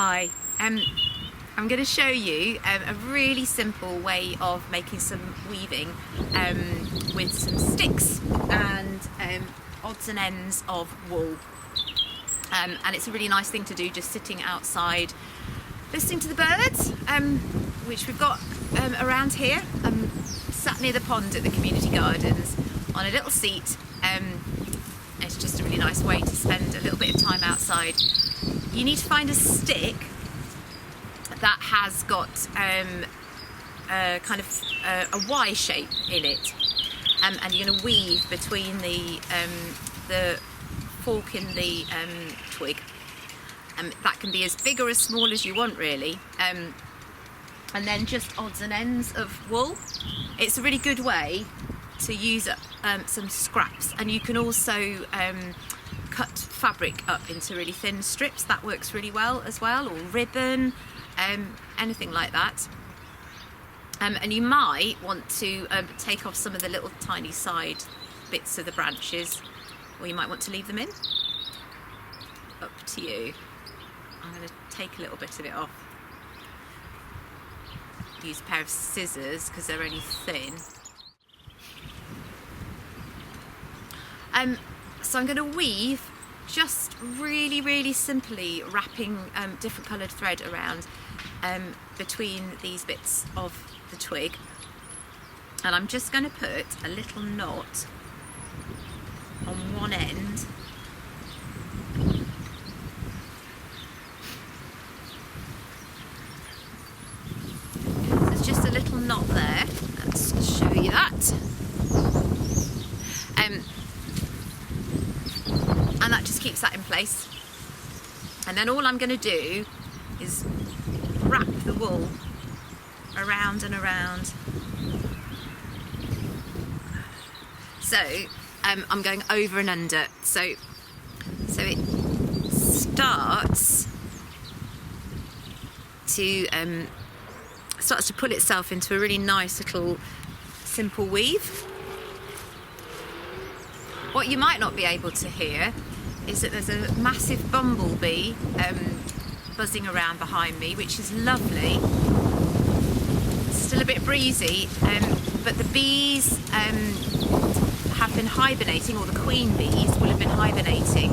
Hi, I'm going to show you a really simple way of making some weaving with some sticks and odds and ends of wool. And it's a really nice thing to do just sitting outside listening to the birds, which we've got around here. I'm sat near the pond at the community gardens on a little seat. It's just a really nice way to spend a little bit of time outside. You need to find a stick that has got a kind of a Y shape in it, and you're going to weave between the fork in the twig. That can be as big or as small as you want, really, and then just odds and ends of wool. It's a really good way to use up some scraps, and you can also cut fabric up into really thin strips. That works really well as well, or ribbon, anything like that. And you might want to take off some of the little tiny side bits of the branches, or you might want to leave them in. Up to you. I'm going to take a little bit of it off. Use a pair of scissors because they're only thin. So I'm going to weave just really simply, wrapping different coloured thread around between these bits of the twig, and I'm just going to put a little knot on one end. There's just a little knot there. Let's show you that. And that just keeps that in place. And then all I'm going to do is wrap the wool around and around. So I'm going over and under. So it starts to pull itself into a really nice little simple weave. What you might not be able to hear is that there's a massive bumblebee buzzing around behind me, which is lovely. It's still a bit breezy, but the bees have been hibernating, or the queen bees will have been hibernating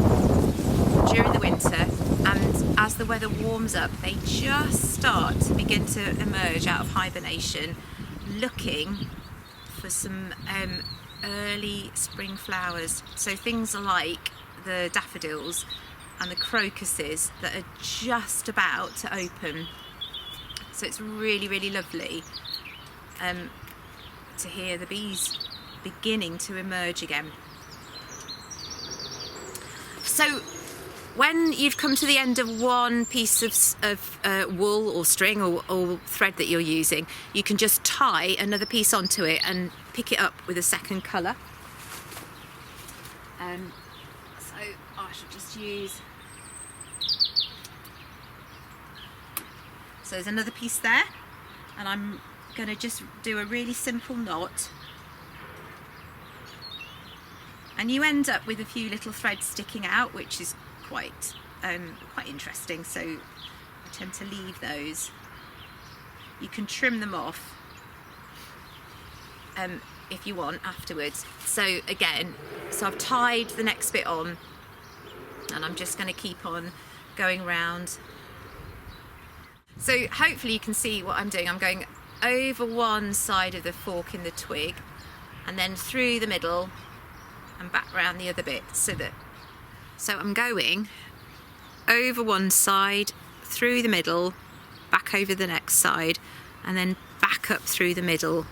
during the winter, and as the weather warms up, they just start to begin to emerge out of hibernation, looking for some early spring flowers. So things like the daffodils and the crocuses that are just about to open. So it's really lovely to hear the bees beginning to emerge again. So when you've come to the end of one piece of wool or string or thread that you're using, you can just tie another piece onto it and pick it up with a second colour. So I should just use... So there's another piece there, and I'm going to just do a really simple knot. And you end up with a few little threads sticking out, which is quite interesting, so I tend to leave those. You can trim them off if you want afterwards. So again, I've tied the next bit on, and I'm just going to keep on going round. So hopefully you can see what I'm doing. I'm going over one side of the fork in the twig, and then through the middle and back round the other bit, so I'm going over one side, through the middle, back over the next side, and then back up through the middle.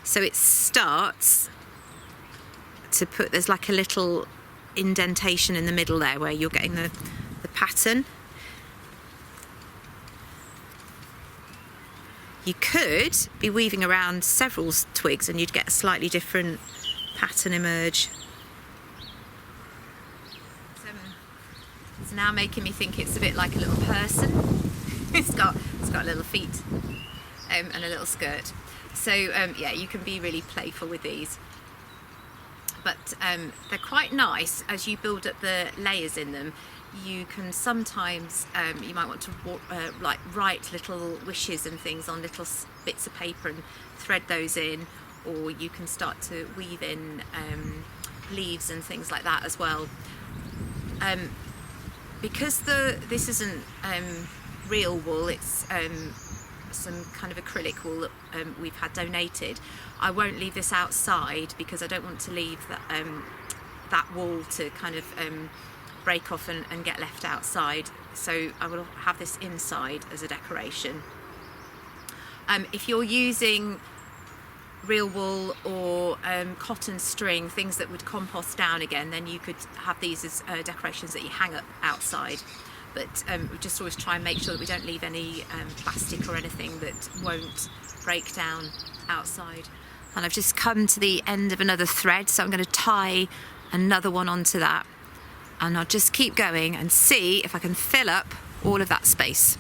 So it starts to put, there's like a little indentation in the middle there where you're getting the pattern. You could be weaving around several twigs and you'd get a slightly different pattern emerge. It's now making me think it's a bit like a little person. it's got little feet and a little skirt. So yeah, you can be really playful with these. but they're quite nice as you build up the layers in them. You can sometimes, you might want to like write little wishes and things on little bits of paper and thread those in, or you can start to weave in leaves and things like that as well. Because this isn't real wool, it's some kind of acrylic wool that we've had donated. I won't leave this outside because I don't want to leave that wool to kind of break off and get left outside. So I will have this inside as a decoration. If you're using real wool or cotton string, things that would compost down again, then you could have these as decorations that you hang up outside. But we just always try and make sure that we don't leave any plastic or anything that won't break down outside. And I've just come to the end of another thread, so I'm going to tie another one onto that, and I'll just keep going and see if I can fill up all of that space.